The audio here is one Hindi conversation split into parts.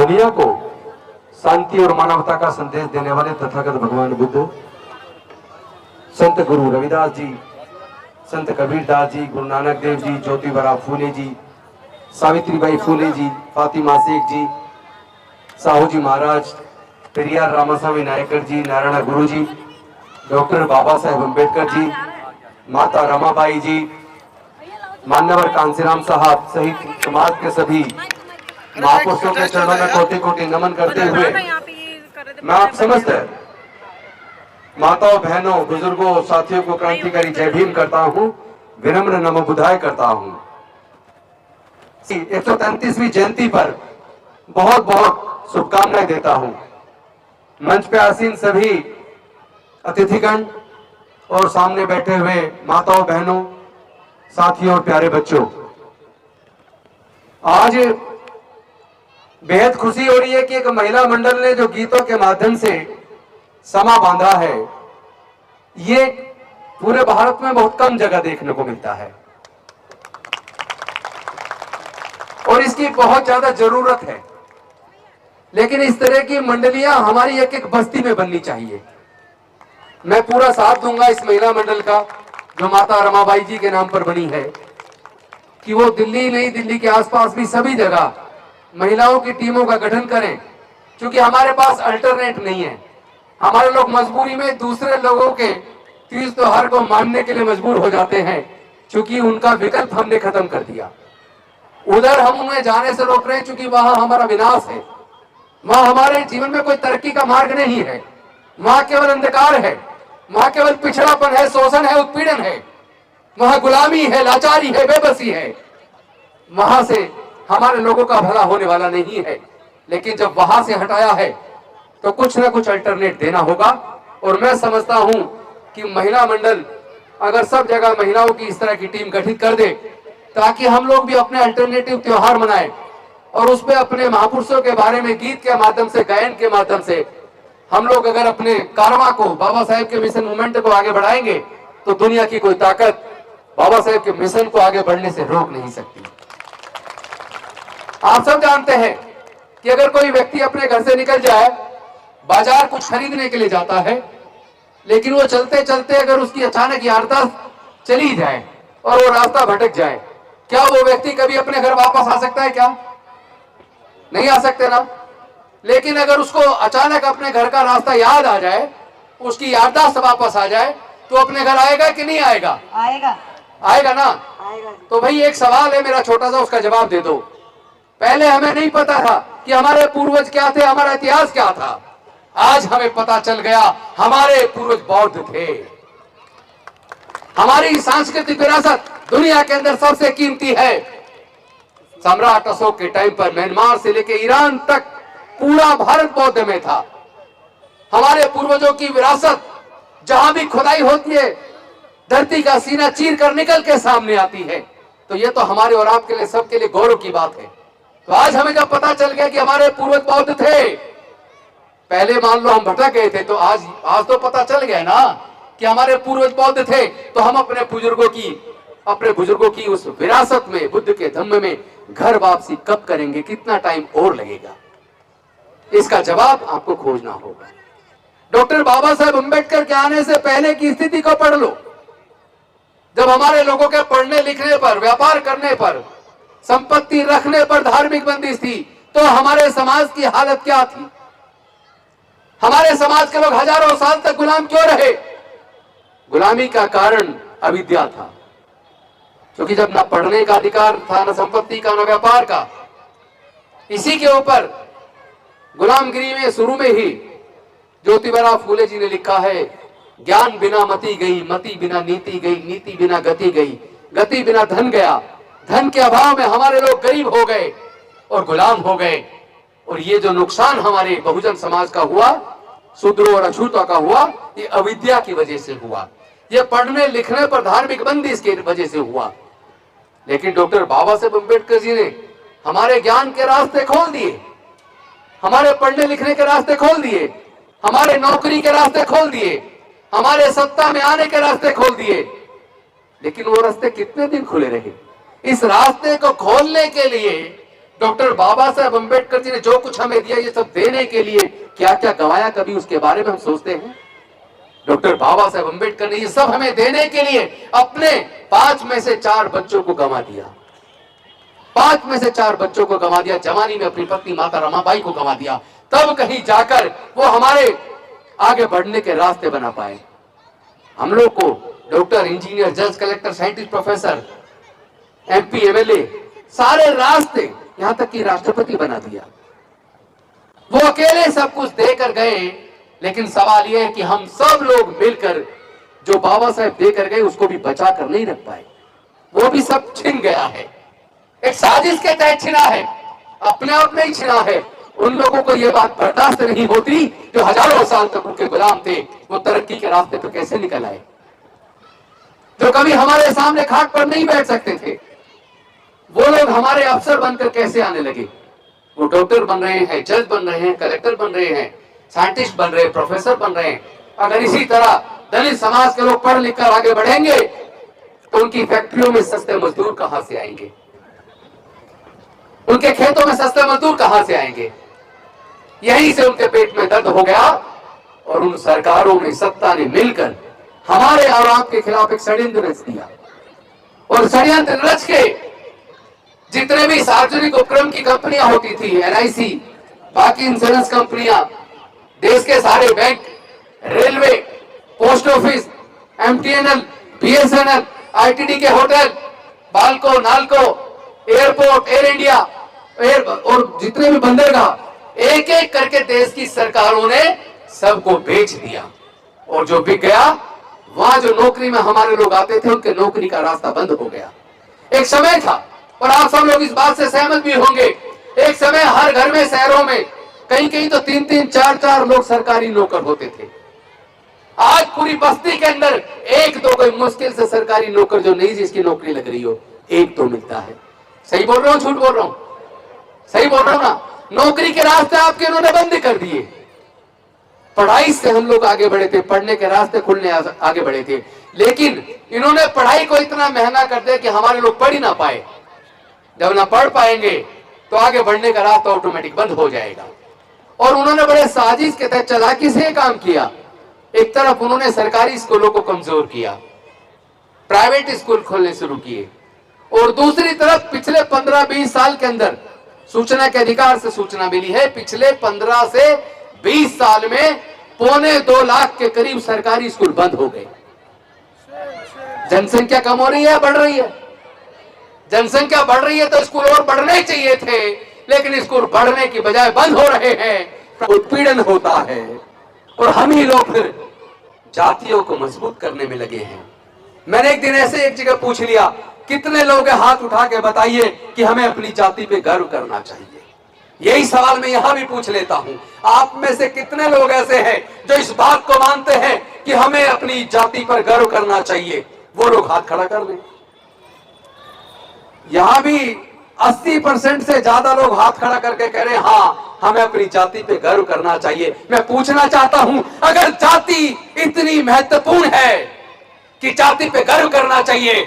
दुनिया को शांति और मानवता का संदेश देने वाले तथागत भगवान बुद्ध, संत गुरु रविदास जी, संत कबीरदास जी, गुरु नानक देव जी, ज्योतिबा फूले जी, सावित्रीबाई फूले जी, फातिमा शेख जी, साहू जी महाराज, पेरियार रामास्वामी नायकर जी, नारायण गुरु जी, डॉक्टर बाबा साहेब अम्बेडकर जी, माता रमाबाई जी, मान्यवर कांसीराम साहब सहित समाज के सभी महापुरुषों के चरणों में कोटि कोटि नमन करते हुए मैं आप समस्त माताओं, बहनों, बुजुर्गों, साथियों को क्रांतिकारी जय भीम करता हूं, विनम्र नमो बुधाय करता हूं। 133वीं जयंती पर बहुत बहुत शुभकामनाएं देता हूं। मंच पे आसीन सभी अतिथिगण और सामने बैठे हुए माताओं, बहनों, साथियों और प्यारे बच्चों, आज बेहद खुशी हो रही है कि एक महिला मंडल ने जो गीतों के माध्यम से समा बांधा है, ये पूरे भारत में बहुत कम जगह देखने को मिलता है और इसकी बहुत ज्यादा जरूरत है। लेकिन इस तरह की मंडलियां हमारी एक एक बस्ती में बननी चाहिए। मैं पूरा साथ दूंगा इस महिला मंडल का जो माता रमाबाई जी के नाम पर बनी है, कि वो दिल्ली नहीं, दिल्ली के आसपास भी सभी जगह महिलाओं की टीमों का गठन करें, क्योंकि हमारे पास अल्टरनेट नहीं है। हमारे लोग मजबूरी में दूसरे लोगों के तीज त्योहार को मानने के लिए मजबूर हो जाते हैं, क्योंकि उनका विकल्प हमने खत्म कर दिया। उधर हम उन्हें जाने से रोक रहे हैं, क्योंकि वहां हमारा विनाश है, वहां हमारे जीवन में कोई तरक्की का मार्ग नहीं है, वहां केवल अंधकार है, वहां केवल पिछड़ापन है, शोषण है, उत्पीड़न है, वहां गुलामी है, लाचारी है, बेबसी है। वहां से हमारे लोगों का भला होने वाला नहीं है। लेकिन जब वहां से हटाया है तो कुछ ना कुछ अल्टरनेट देना होगा। और मैं समझता हूं कि महिला मंडल अगर सब जगह महिलाओं की इस तरह की टीम गठित कर दे, ताकि हम लोग भी अपने अल्टरनेटिव त्योहार मनाएं और उसमें अपने महापुरुषों के बारे में गीत के माध्यम से, गायन के माध्यम से हम लोग अगर अपने कारवां को, बाबा साहेब के मिशन मूवमेंट को आगे बढ़ाएंगे, तो दुनिया की कोई ताकत बाबा साहेब के मिशन को आगे बढ़ने से रोक नहीं सकती। आप सब जानते हैं कि अगर कोई व्यक्ति अपने घर से निकल जाए, बाजार कुछ खरीदने के लिए जाता है, लेकिन वो चलते चलते अगर उसकी अचानक याददाश्त चली जाए और वो रास्ता भटक जाए, क्या वो व्यक्ति कभी अपने घर वापस आ सकता है? क्या नहीं आ सकते ना। लेकिन अगर उसको अचानक अपने घर का रास्ता याद आ जाए, उसकी याददाश्त वापस आ जाए, तो अपने घर आएगा कि नहीं आएगा? आएगा। आएगा ना। आएगा। तो भाई एक सवाल है मेरा छोटा सा, उसका जवाब दे दो। पहले हमें नहीं पता था कि हमारे पूर्वज क्या थे, हमारा इतिहास क्या था। आज हमें पता चल गया, हमारे पूर्वज बौद्ध थे। हमारी सांस्कृतिक विरासत दुनिया के अंदर सबसे कीमती है। सम्राट अशोक के टाइम पर म्यांमार से लेकर ईरान तक पूरा भारत बौद्ध में था। हमारे पूर्वजों की विरासत जहां भी खुदाई होती है, धरती का सीना चीर कर निकल के सामने आती है। तो ये तो हमारे और आपके लिए, सबके लिए गौरव की बात है। तो आज हमें जब पता चल गया कि हमारे पूर्वज बौद्ध थे, पहले मान लो हम भटक गए थे, तो आज तो पता चल गया ना कि हमारे पूर्वज बौद्ध थे। तो हम अपने बुजुर्गों की उस विरासत में, बुद्ध के धम्म में घर वापसी कब करेंगे, कितना टाइम और लगेगा? इसका जवाब आपको खोजना होगा। डॉक्टर बाबा साहेब अम्बेडकर के आने से पहले की स्थिति को पढ़ लो। जब हमारे लोगों के पढ़ने लिखने पर, व्यापार करने पर, संपत्ति रखने पर धार्मिक बंदिश थी, तो हमारे समाज की हालत क्या थी? हमारे समाज के लोग हजारों साल तक गुलाम क्यों रहे? गुलामी का कारण अविद्या था, क्योंकि जब ना पढ़ने का अधिकार था, ना संपत्ति का, ना व्यापार का। इसी के ऊपर गुलामगिरी में शुरू में ही ज्योतिबा फूले जी ने लिखा है, ज्ञान बिना मति गई, मति बिना नीति गई, नीति बिना गति गई, गति बिना धन गया, धन के अभाव में हमारे लोग गरीब हो गए और गुलाम हो गए। और ये जो नुकसान हमारे बहुजन समाज का हुआ, शूद्रों और अछूतों का हुआ, ये अविद्या की वजह से हुआ, ये पढ़ने लिखने पर धार्मिक बंदिश की वजह से हुआ। लेकिन डॉक्टर बाबा साहेब अम्बेडकर जी ने हमारे ज्ञान के रास्ते खोल दिए, हमारे पढ़ने लिखने के रास्ते खोल दिए, हमारे नौकरी के रास्ते खोल दिए, हमारे सत्ता में आने के रास्ते खोल दिए। लेकिन वो रास्ते कितने दिन खुले रहे? इस रास्ते को खोलने के लिए डॉक्टर बाबा साहेब अम्बेडकर जी ने जो कुछ हमें दिया, ये सब देने के लिए क्या क्या गंवाया, कभी उसके बारे में हम सोचते हैं? डॉक्टर बाबा साहेब अम्बेडकर ने ये सब हमें देने के लिए अपने 5 में से 4 बच्चों को गंवा दिया। 5 में से 4 बच्चों को गंवा दिया। जवानी में अपनी पत्नी माता रमाबाई को गंवा दिया। तब कहीं जाकर वो हमारे आगे बढ़ने के रास्ते बना पाए। हम लोग को डॉक्टर, इंजीनियर, जज, collector, scientist, professor, MP, MLA, सारे रास्ते, यहां तक कि राष्ट्रपति बना दिया। वो अकेले सब कुछ देकर गए, लेकिन सवाल यह है कि हम सब लोग मिलकर जो बाबा साहेब देकर गए उसको भी बचा कर नहीं रख पाए। वो भी सब छिन गया है, एक साजिश के तहत छिना है, अपने आप नहीं छिना है। उन लोगों को यह बात बर्दाश्त नहीं होती जो हजारों साल तक उनके गुलाम थे, वो तरक्की के रास्ते पर कैसे निकल आए, जो कभी हमारे सामने खाट पर नहीं बैठ सकते थे, वो लोग हमारे अफसर बनकर कैसे आने लगे। वो डॉक्टर बन रहे हैं, जज बन रहे हैं, कलेक्टर बन रहे हैं, साइंटिस्ट बन रहे हैं, प्रोफेसर बन रहे हैं। अगर इसी तरह दलित समाज के लोग पढ़ लिख कर आगे बढ़ेंगे तो उनकी फैक्ट्रियों में सस्ते मजदूर कहां से आएंगे, उनके खेतों में सस्ते मजदूर कहां से आएंगे। यहीं से उनके पेट में दर्द हो गया और उन सरकारों ने, सत्ता ने मिलकर हमारे और आपके खिलाफ एक षड्यंत्र रच दिया। और षड्यंत्र रच के जितने भी सार्वजनिक उपक्रम की कंपनियां होती थी, एलआईसी, बाकी इंश्योरेंस कंपनियां, देश के सारे bank, railway, post office, MTNL, BSNL, ITD के होटल, बाल्को, नाल्को, एयरपोर्ट, एयर इंडिया, और जितने भी बंदरगाह, एक एक करके देश की सरकारों ने सबको बेच दिया। और जो बिक गया, वहां जो नौकरी में हमारे लोग आते थे उनके नौकरी का रास्ता बंद हो गया। एक समय था, और आप सब लोग इस बात से सहमत भी होंगे, एक समय हर घर में, शहरों में कहीं कहीं तो 3-3, 4-4 लोग सरकारी नौकर होते थे। आज पूरी बस्ती के अंदर 1-2 कोई मुश्किल से सरकारी नौकर जो नहीं जिसकी नौकरी लग रही हो, 1-2 मिलता है। सही बोल रहा हूं, झूठ बोल रहा हूं? सही बोल रहा हूं ना? नौकरी के रास्ते आपके उन्होंने बंद कर दिए। पढ़ाई से हम लोग आगे बढ़े थे, पढ़ने के रास्ते खुलने आगे बढ़े थे, लेकिन इन्होंने पढ़ाई को इतना महंगा कर दिया कि हमारे लोग पढ़ ही ना पाए। जब ना पढ़ पाएंगे तो आगे बढ़ने का रास्ता ऑटोमेटिक बंद हो जाएगा। और उन्होंने बड़े साजिश के तहत चालाकी से काम किया। एक तरफ उन्होंने सरकारी स्कूलों को कमजोर किया, प्राइवेट स्कूल खोलने शुरू किए, और दूसरी तरफ पिछले 15-20 साल के अंदर, सूचना के अधिकार से सूचना मिली है, पिछले 15 से 20 साल में 2.25 लाख के करीब सरकारी स्कूल बंद हो गए। जनसंख्या कम हो रही है, बढ़ रही है? जनसंख्या बढ़ रही है तो स्कूल और बढ़ने चाहिए थे, लेकिन स्कूल बढ़ने की बजाय बंद हो रहे हैं। उत्पीड़न होता है और हम ही लोग फिर जातियों को मजबूत करने में लगे हैं। मैंने एक दिन ऐसे एक जगह पूछ लिया, कितने लोग हाथ उठा के बताइए कि हमें अपनी जाति पे गर्व करना चाहिए। यही सवाल मैं यहां भी पूछ लेता हूं, आप में से कितने लोग ऐसे हैं जो इस बात को मानते हैं कि हमें अपनी जाति पर गर्व करना चाहिए? वो लोग हाथ खड़ा कर लें। यहां भी 80% से ज्यादा लोग हाथ खड़ा करके कह रहे हैं हाँ, हमें अपनी जाति पे गर्व करना चाहिए। मैं पूछना चाहता हूं, अगर जाति इतनी महत्वपूर्ण है कि जाति पे गर्व करना चाहिए,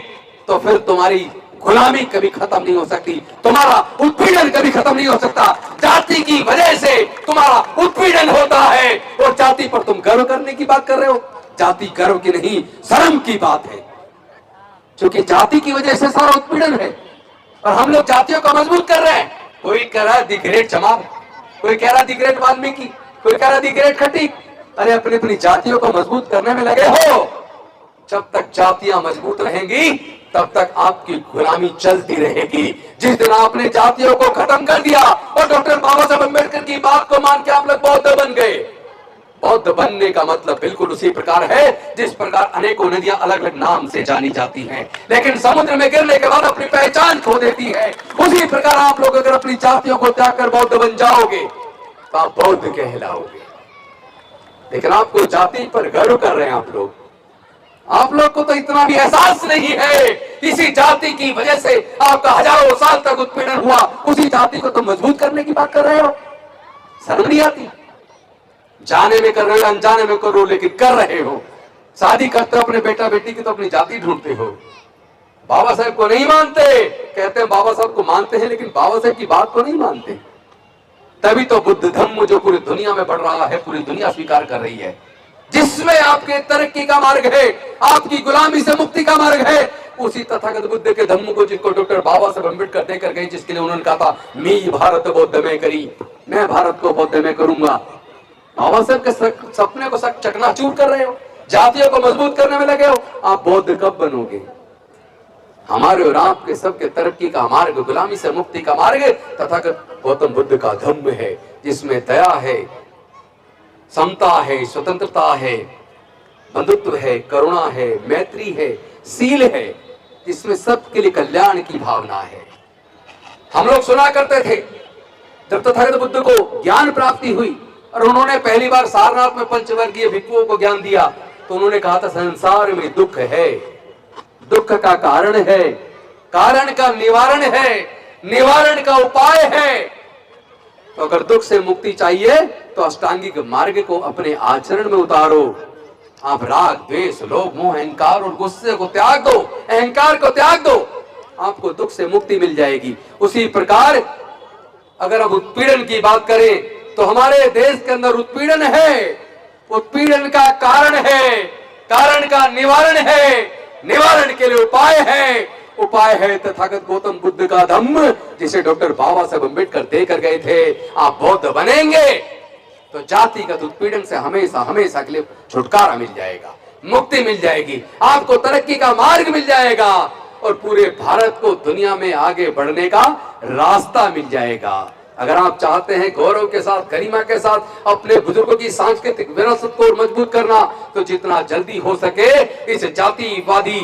तो फिर तुम्हारी गुलामी कभी खत्म नहीं हो सकती, तुम्हारा उत्पीड़न कभी खत्म नहीं हो सकता। जाति की वजह से तुम्हारा उत्पीड़न होता है और जाति पर तुम गर्व करने की बात कर रहे हो। जाति गर्व की नहीं, शर्म की बात है, क्योंकि जाति की वजह से सारा उत्पीड़न है और हम लोग जातियों को मजबूत कर रहे हैं। कोई कह रहा है दी ग्रेट चमार, कोई कह रहा है दी ग्रेट वाल्मीकि, कोई कह रहा है दी ग्रेट खटीक। अरे अपनी अपनी जातियों को मजबूत करने में लगे हो। जब तक जातियां मजबूत रहेंगी तब तक आपकी गुलामी चलती रहेगी। जिस दिन आपने जातियों को खत्म कर दिया और डॉक्टर बाबा साहब अम्बेडकर की बात को मान के आप लोग बौद्ध बन गए। बौद्ध बनने का मतलब बिल्कुल उसी प्रकार है जिस प्रकार अनेकों नदियां अलग अलग नाम से जानी जाती हैं, लेकिन समुद्र में गिरने के बाद अपनी पहचान खो देती है। उसी प्रकार आप लोग अगर अपनी जातियों को त्याग कर बौद्ध बन जाओगे तो आप बौद्ध कहलाओगे। लेकिन आपको जाति पर गर्व कर रहे हैं आप लोग को तो इतना भी एहसास नहीं है। इसी जाति की वजह से आपका हजारों साल तक उत्पीड़न हुआ, उसी जाति को तो मजबूत करने की बात कर रहे हो। शर्म नहीं आती? जाने में कर रहे हो, अनजाने में कर रहे हो, लेकिन कर रहे हो। शादी करते हो अपने बेटा बेटी की तो अपनी जाति ढूंढते हो। बाबा साहेब को नहीं मानते, कहते हैं बाबा साहब को मानते हैं लेकिन बाबा साहेब की बात को नहीं मानते। तभी तो बुद्ध धम्म जो पूरी दुनिया में बढ़ रहा है, पूरी दुनिया स्वीकार कर रही है, जिसमें आपके तरक्की का मार्ग है, आपकी गुलामी से मुक्ति का मार्ग है, उसी तथागत बुद्ध के धम्म को जिसको डॉक्टर बाबा साहब अम्बेडकर देकर गए, जिसके लिए उन्होंने कहा था मी भारत बौद्ध में करी, मैं भारत को बौद्ध में करूंगा। बाबा साहब के सपने को चकनाचूर कर रहे हो, जातियों को मजबूत करने में लगे हो, आप बौद्ध कब बनोगे? हमारे और आपके सबके तरक्की का मार्ग, गुलामी से मुक्ति का मार्ग तथागत गौतम बुद्ध का धम्म है, जिसमें दया है, समता है, स्वतंत्रता है, बंधुत्व है, करुणा है, मैत्री है, सील है, जिसमें सबके लिए कल्याण की भावना है। हम लोग सुना करते थे जब तथागत बुद्ध को ज्ञान प्राप्ति हुई और उन्होंने पहली बार सारनाथ में पंचवर्गीय भिक्षुओं को ज्ञान दिया, तो उन्होंने कहा था संसार में दुख है, दुख का कारण है, कारण का निवारण है, निवारण का उपाय है। तो अगर दुख से मुक्ति चाहिए तो अष्टांगिक मार्ग को अपने आचरण में उतारो। आप राग, द्वेष, लोभ, मोह, अहंकार और गुस्से को त्याग दो, अहंकार को त्याग दो, आपको दुख से मुक्ति मिल जाएगी। उसी प्रकार अगर हम उत्पीड़न की बात करें तो हमारे देश के अंदर उत्पीड़न है, उत्पीड़न का कारण है, कारण का निवारण है, निवारण के लिए उपाय है, उपाय है तथागत गौतम बुद्ध का धम्म, जिसे डॉक्टर बाबा साहब अम्बेडकर देकर गए थे। आप बौद्ध बनेंगे तो जातिगत उत्पीड़न से हमेशा हमेशा के लिए छुटकारा मिल जाएगा, मुक्ति मिल जाएगी, आपको तरक्की का मार्ग मिल जाएगा और पूरे भारत को दुनिया में आगे बढ़ने का रास्ता मिल जाएगा। अगर आप चाहते हैं गौरव के साथ, गरिमा के साथ अपने बुजुर्गों की सांस्कृतिक विरासत को मजबूत करना, तो जितना जल्दी हो सके इस जातिवादी,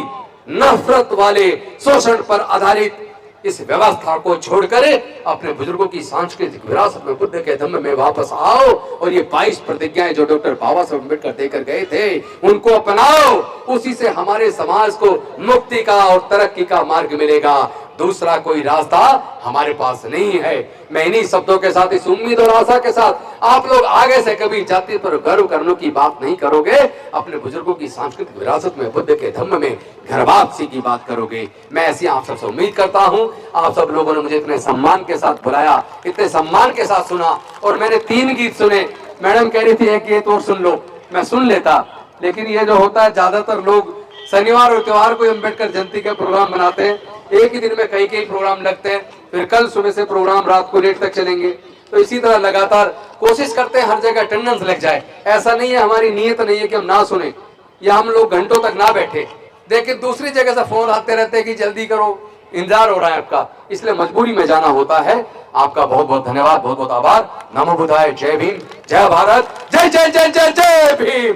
नफरत वाले, शोषण पर आधारित इस व्यवस्था को छोड़कर अपने बुजुर्गों की सांस्कृतिक विरासत में, बुद्ध के धम्म में वापस आओ और ये 22 प्रतिज्ञाएं जो डॉक्टर बाबा साहब अम्बेडकर देकर गए थे उनको अपनाओ। उसी से हमारे समाज को मुक्ति का और तरक्की का मार्ग मिलेगा, दूसरा कोई रास्ता हमारे पास नहीं है। मैं इन्हीं शब्दों के साथ, इस उम्मीद और आशा के साथ आप लोग आगे से कभी जाति पर गर्व करने की बात नहीं करोगे, अपने बुजुर्गों की सांस्कृतिक विरासत में, बुद्ध के धम्म में घर वापसी की बात करोगे। मैं ऐसी आप सबसे उम्मीद करता हूं। आप सब लोगों ने मुझे इतने सम्मान के साथ बुलाया, इतने सम्मान के साथ सुना और मैंने 3 गीत सुने। मैडम कह रही थी एक गीत और सुन लो, मैं सुन लेता, लेकिन ये जो होता है ज्यादातर लोग शनिवार और त्योहार को अम्बेडकर जयंती के प्रोग्राम बनाते हैं, एक ही दिन में कई प्रोग्राम लगते हैं, फिर कल सुबह से प्रोग्राम रात को लेट तक चलेंगे। तो इसी तरह लगातार कोशिश करते हैं हर जगह अटेंडेंस लग जाए। ऐसा नहीं है, हमारी नीयत नहीं है कि हम ना सुने या हम लोग घंटों तक ना बैठे, लेकिन दूसरी जगह से फोन आते रहते हैं कि जल्दी करो, इंतजार हो रहा है आपका, इसलिए मजबूरी में जाना होता है। आपका बहुत बहुत धन्यवाद, बहुत बहुत आभार। नमो बुद्धाय, जय भीम, जय भारत, जय जय जय जय जय भीम,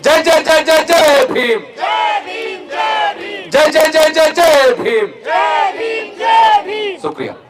जय जय जय जय जय भीम, जय जय जय जय जय भीम, शुक्रिया।